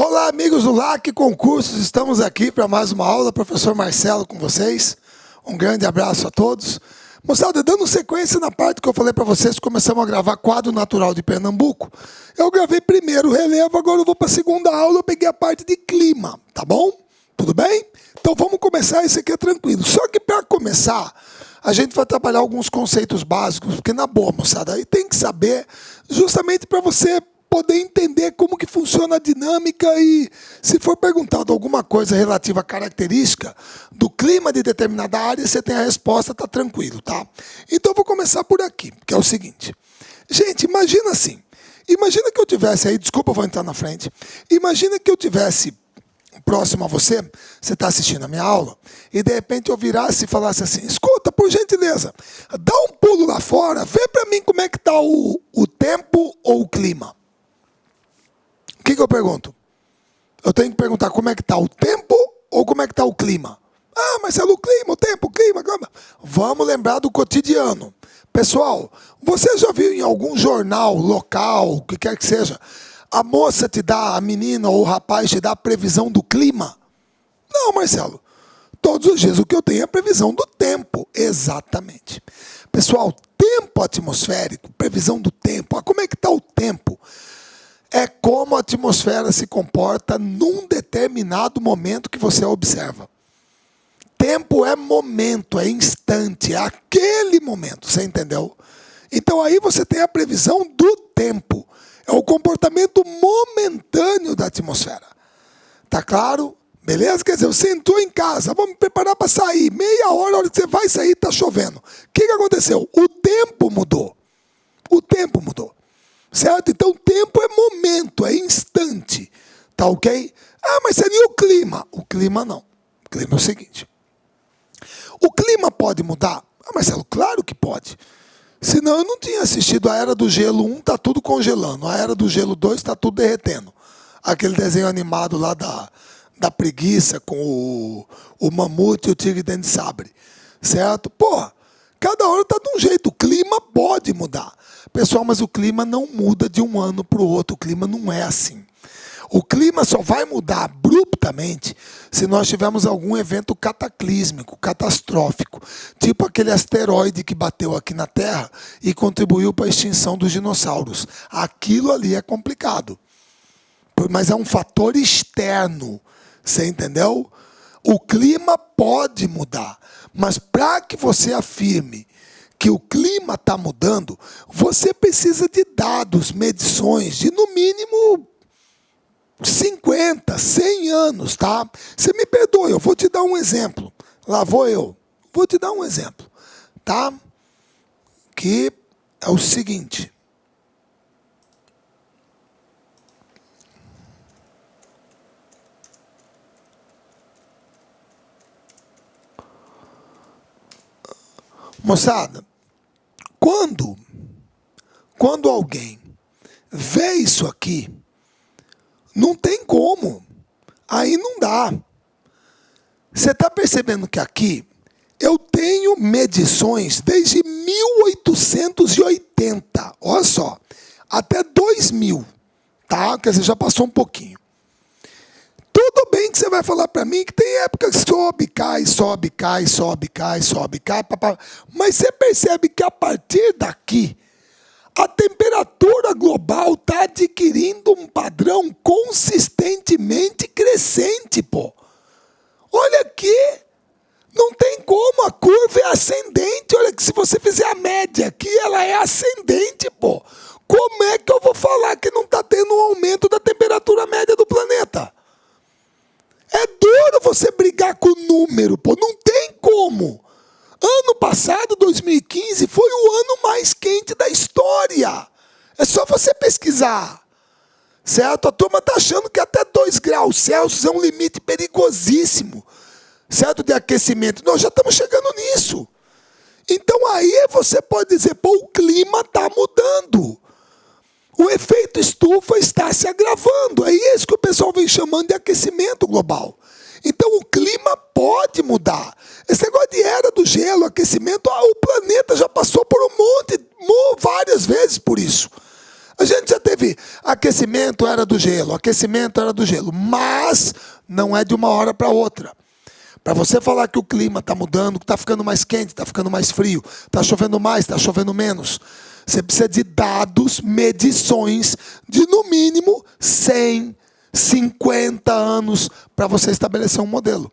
Olá, amigos do LAC Concursos, estamos aqui para mais uma aula. Professor Marcelo com vocês. Um grande abraço a todos. Moçada, dando sequência na parte que eu falei para vocês, começamos a gravar quadro natural de Pernambuco. Eu gravei primeiro o relevo, agora eu vou para a segunda aula, eu peguei a parte de clima, tá bom? Tudo bem? Então vamos começar, esse aqui é tranquilo. Só que para começar, a gente vai trabalhar alguns conceitos básicos, porque na boa, moçada, aí tem que saber justamente para você poder entender como que funciona a dinâmica e, se for perguntado alguma coisa relativa à característica do clima de determinada área, você tem a resposta, tá tranquilo, tá? Então, eu vou começar por aqui, que é o seguinte. Gente, imagina assim. Imagina que eu tivesse aí, desculpa, eu vou entrar na frente. Imagina que eu tivesse próximo a você, você está assistindo a minha aula, e de repente eu virasse e falasse assim, escuta, por gentileza, dá um pulo lá fora, vê para mim como é que está o tempo ou o clima. O que eu pergunto? Eu tenho que perguntar como é que está o tempo ou como é que está o clima? Ah, Marcelo, o clima, o tempo, o clima. Vamos lembrar do cotidiano. Pessoal, você já viu em algum jornal local, o que quer que seja, a moça te dá, a menina ou o rapaz te dá a previsão do clima? Não, Marcelo. Todos os dias o que eu tenho é a previsão do tempo. Exatamente. Pessoal, tempo atmosférico, previsão do tempo. Ah, como é que está o tempo? É como a atmosfera se comporta num determinado momento que você observa. Tempo é momento, é instante, é aquele momento, você entendeu? Então aí você tem a previsão do tempo. É o comportamento momentâneo da atmosfera. Tá claro? Beleza? Quer dizer, você entrou em casa, vamos me preparar para sair. Meia hora, a hora que você vai sair, está chovendo. O que aconteceu? O tempo mudou. O tempo mudou. Certo? Então, tempo é momento, é instante. Tá ok? Ah, mas seria o clima. O clima não. O clima é o seguinte. O clima pode mudar? Ah, Marcelo, claro que pode. Senão eu não tinha assistido a Era do Gelo 1, tá tudo congelando. A Era do Gelo 2 tá tudo derretendo. Aquele desenho animado lá da preguiça com o mamute e o tigre dente de sabre. Certo? Porra, cada hora tá de um jeito. O clima pode mudar. Pessoal, mas o clima não muda de um ano para o outro. O clima não é assim. O clima só vai mudar abruptamente se nós tivermos algum evento cataclísmico, catastrófico. Tipo aquele asteroide que bateu aqui na Terra e contribuiu para a extinção dos dinossauros. Aquilo ali é complicado. Mas é um fator externo. Você entendeu? O clima pode mudar. Mas para que você afirme que o clima está mudando, você precisa de dados, medições de no mínimo 50, 100 anos, tá? Você me perdoe, eu vou te dar um exemplo. Lá vou eu. Vou te dar um exemplo, tá? Que é o seguinte. Moçada, quando alguém vê isso aqui, não tem como. Aí não dá. Você está percebendo que aqui eu tenho medições desde 1880, olha só, até 2000, tá? Quer dizer, já passou um pouquinho. Tudo bem que você vai falar para mim que tem época que sobe, cai, sobe, cai, sobe, cai, sobe, cai, papá. Mas você percebe que a partir daqui, a temperatura global está adquirindo um padrão consistentemente crescente, pô. Olha aqui, não tem como, a curva é ascendente. Olha que se você fizer a média aqui, ela é ascendente, pô. Como é que eu vou falar que não está tendo um aumento da temperatura média do planeta? É duro você brigar com o número, pô, não tem como. Ano passado, 2015, foi o ano mais quente da história. É só você pesquisar. Certo? A turma está achando que até 2 graus Celsius é um limite perigosíssimo. Certo? De aquecimento. Nós já estamos chegando nisso. Então aí você pode dizer, pô, o clima está mudando. O efeito estufa está se agravando. É isso que o pessoal vem chamando de aquecimento global. Então o clima pode mudar. Esse negócio de Era do Gelo, aquecimento, o planeta já passou por várias vezes por isso. A gente já teve aquecimento, era do gelo, aquecimento era do gelo, mas não é de uma hora para outra. Para você falar que o clima está mudando, que está ficando mais quente, está ficando mais frio, está chovendo mais, está chovendo menos, você precisa de dados, medições de no mínimo 100, 50 anos para você estabelecer um modelo.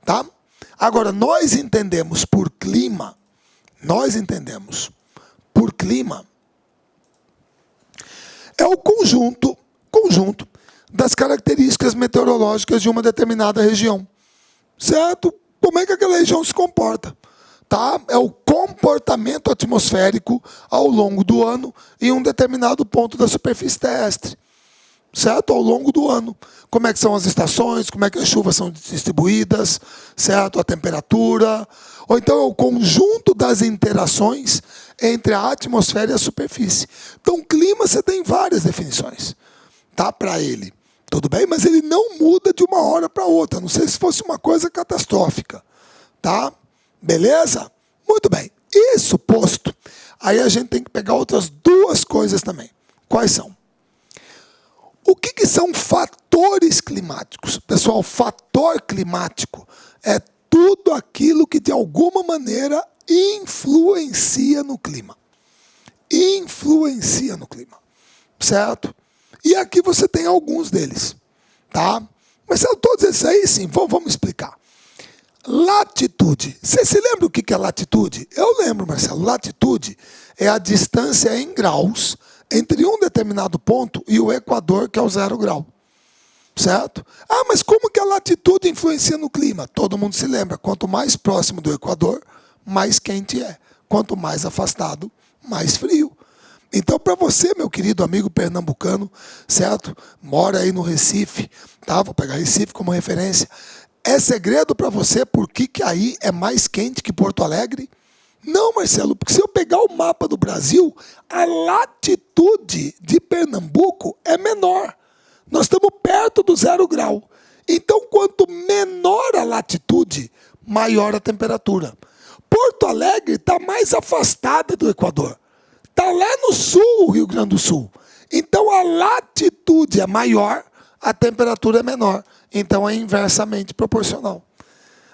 Tá? Agora, nós entendemos por clima é o conjunto das características meteorológicas de uma determinada região. Certo? Como é que aquela região se comporta? Tá? É o comportamento atmosférico ao longo do ano em um determinado ponto da superfície terrestre. Certo? Ao longo do ano. Como é que são as estações, como é que as chuvas são distribuídas, certo? A temperatura. Ou então é o conjunto das interações entre a atmosfera e a superfície. Então, clima, você tem várias definições, tá? Para ele. Tudo bem? Mas ele não muda de uma hora para outra. Não sei se fosse uma coisa catastrófica. Tá? Beleza? Muito bem. Isso posto, aí a gente tem que pegar outras duas coisas também. Quais são? O que são fatores climáticos? Pessoal, fator climático é tudo aquilo que de alguma maneira influencia no clima. Influencia no clima. Certo? E aqui você tem alguns deles. Tá? Mas são todos esses aí, sim. Vamos explicar. Latitude. Você se lembra o que é latitude? Eu lembro, Marcelo. Latitude é a distância em graus entre um determinado ponto e o Equador, que é o 0 grau. Certo? Ah, mas como que a latitude influencia no clima? Todo mundo se lembra. Quanto mais próximo do Equador, mais quente é. Quanto mais afastado, mais frio. Então, para você, meu querido amigo pernambucano, certo? Mora aí no Recife, tá? Vou pegar Recife como referência. É segredo para você por que aí é mais quente que Porto Alegre? Não, Marcelo, porque se eu pegar o mapa do Brasil, a latitude de Pernambuco é menor. Nós estamos perto do 0 grau. Então, quanto menor a latitude, maior a temperatura. Porto Alegre está mais afastada do Equador. Está lá no sul, o Rio Grande do Sul. Então, a latitude é maior, a temperatura é menor. Então, é inversamente proporcional.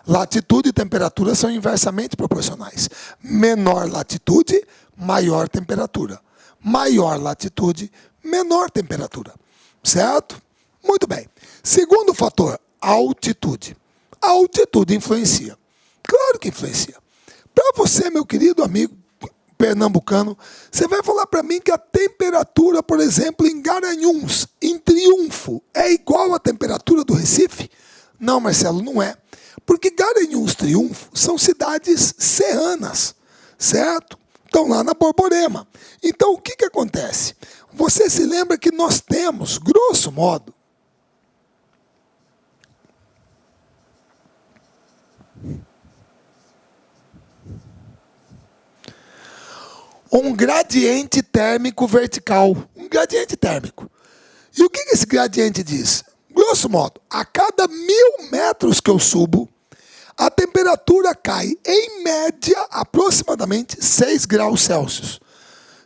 Latitude e temperatura são inversamente proporcionais. Menor latitude, maior temperatura. Maior latitude, menor temperatura. Certo? Muito bem. Segundo fator, altitude. A altitude influencia. Claro que influencia. Para você, meu querido amigo pernambucano, você vai falar para mim que a temperatura, por exemplo, em Garanhuns, em Triunfo, é igual à temperatura do Recife? Não, Marcelo, não é. Porque Garanhuns e Triunfo são cidades serranas, certo? Estão lá na Borborema. Então, o que acontece? Você se lembra que nós temos, grosso modo, um gradiente térmico vertical. Um gradiente térmico. E o que esse gradiente diz? Grosso modo, a cada 1000 metros que eu subo, a temperatura cai, em média, aproximadamente 6 graus Celsius.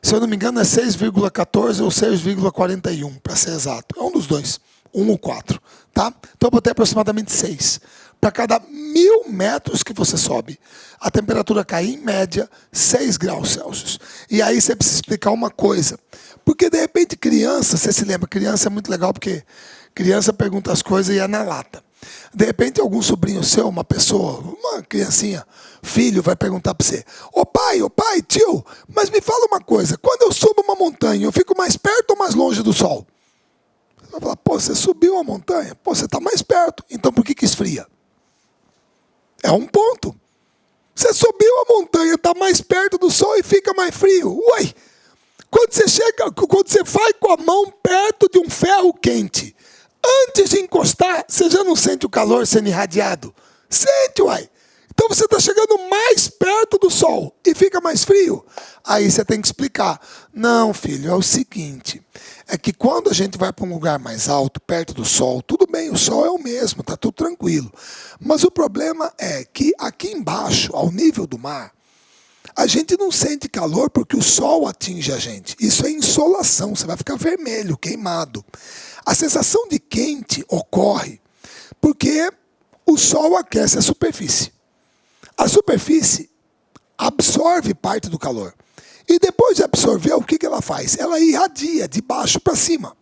Se eu não me engano, é 6,14 ou 6,41, para ser exato. É um dos dois, 1 ou 4. Tá? Então, eu botei aproximadamente 6. Para cada 1000 metros que você sobe, a temperatura cai, em média, 6 graus Celsius. E aí você precisa explicar uma coisa. Porque, de repente, criança, você se lembra, criança é muito legal porque criança pergunta as coisas e é na lata. De repente, algum sobrinho seu, uma pessoa, uma criancinha, filho, vai perguntar para você: ô pai, tio, mas me fala uma coisa, quando eu subo uma montanha, eu fico mais perto ou mais longe do sol? Você vai falar: pô, você subiu a montanha, pô, você está mais perto, então por que esfria? É um ponto. Você subiu a montanha, está mais perto do sol e fica mais frio. Uai, quando você vai com a mão perto de um ferro quente, antes de encostar, você já não sente o calor sendo irradiado? Sente, uai. Então você está chegando mais perto do sol e fica mais frio. Aí você tem que explicar. Não, filho, é o seguinte. É que quando a gente vai para um lugar mais alto, perto do sol, tudo bem, o sol é o mesmo, está tudo tranquilo. Mas o problema é que aqui embaixo, ao nível do mar, A gente não sente calor porque o sol atinge a gente. Isso é insolação, você vai ficar vermelho, queimado. A sensação de quente ocorre porque o sol aquece a superfície. A superfície absorve parte do calor. E depois de absorver, o que ela faz? Ela irradia de baixo para cima.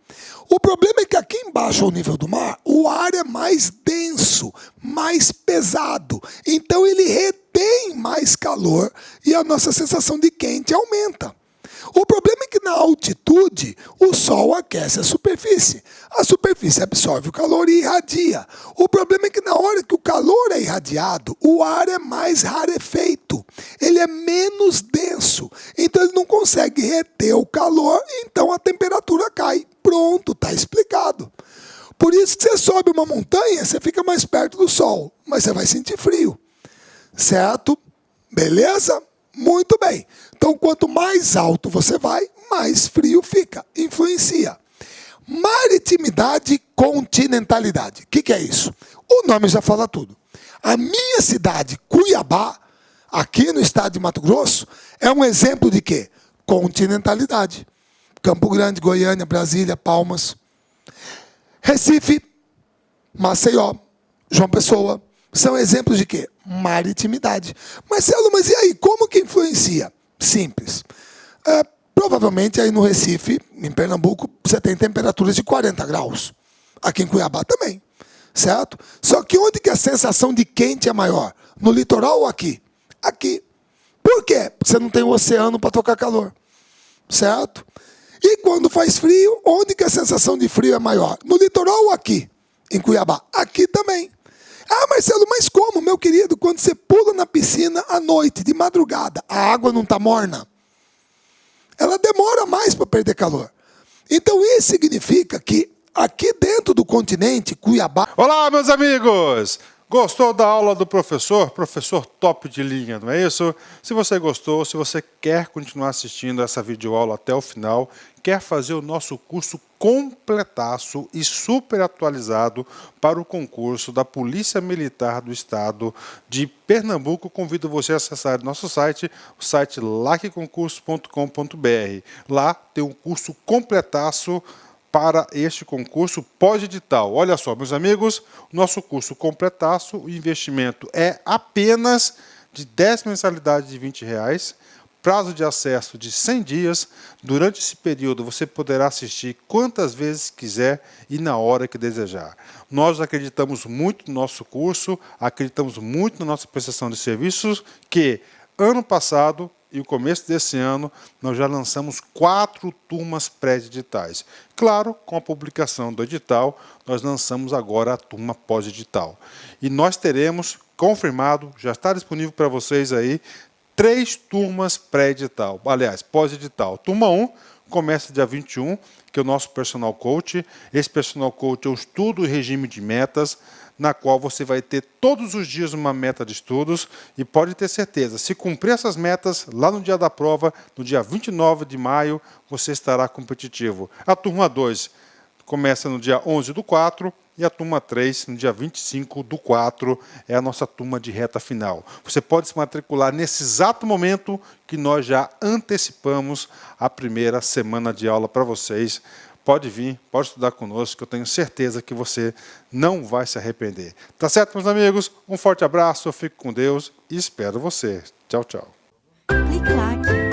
O problema é que aqui embaixo, ao nível do mar, o ar é mais denso, mais pesado. Então ele retém mais calor e a nossa sensação de quente aumenta. O problema é que na altitude, o sol aquece a superfície. A superfície absorve o calor e irradia. O problema é que na hora que o calor é irradiado, o ar é mais rarefeito. Ele é menos denso. Então ele não consegue reter o calor, então a temperatura cai. Pronto, está explicado. Por isso que você sobe uma montanha, você fica mais perto do sol, mas você vai sentir frio. Certo? Beleza? Muito bem. Então, quanto mais alto você vai, mais frio fica. Influencia. Maritimidade e continentalidade. O que é isso? O nome já fala tudo. A minha cidade, Cuiabá, aqui no estado de Mato Grosso, é um exemplo de quê? Continentalidade. Campo Grande, Goiânia, Brasília, Palmas. Recife, Maceió, João Pessoa. São exemplos de quê? Maritimidade. Marcelo, mas e aí, como que influencia? Simples. Provavelmente aí no Recife, em Pernambuco, você tem temperaturas de 40 graus. Aqui em Cuiabá também, certo? Só que onde que a sensação de quente é maior? No litoral ou aqui? Aqui. Por quê? Porque você não tem o oceano para tocar calor, certo? E quando faz frio, onde que a sensação de frio é maior? No litoral ou aqui? Em Cuiabá? Aqui também. Ah, Marcelo, mas como, meu querido, quando você pula na piscina à noite, de madrugada, a água não está morna? Ela demora mais para perder calor. Então isso significa que aqui dentro do continente, Cuiabá... Olá, meus amigos! Gostou da aula do professor? Professor top de linha, não é isso? Se você gostou, se você quer continuar assistindo essa videoaula até o final, quer fazer o nosso curso completaço e super atualizado para o concurso da Polícia Militar do Estado de Pernambuco, convido você a acessar nosso site, o site lacconcurso.com.br. Lá tem um curso completaço para este concurso pós-edital. Olha só, meus amigos, nosso curso completaço, o investimento é apenas de 10 mensalidades de R$20, prazo de acesso de 100 dias. Durante esse período você poderá assistir quantas vezes quiser e na hora que desejar. Nós acreditamos muito no nosso curso, acreditamos muito na nossa prestação de serviços, que ano passado e o começo desse ano, nós já lançamos 4 turmas pré-editais. Claro, com a publicação do edital, nós lançamos agora a turma pós-edital. E nós teremos, confirmado, já está disponível para vocês aí, 3 turmas pré-edital. Aliás, pós-edital. Turma 1 começa dia 21, que é o nosso personal coach. Esse personal coach é um estudo e regime de metas, na qual você vai ter todos os dias uma meta de estudos e pode ter certeza, se cumprir essas metas, lá no dia da prova, no dia 29 de maio, você estará competitivo. A turma 2 começa no dia 11/4 e a turma 3 no dia 25/4, é a nossa turma de reta final. Você pode se matricular nesse exato momento que nós já antecipamos a primeira semana de aula para vocês. Pode vir, pode estudar conosco, que eu tenho certeza que você não vai se arrepender. Tá certo, meus amigos? Um forte abraço, eu fico com Deus e espero você. Tchau, tchau. Clique lá.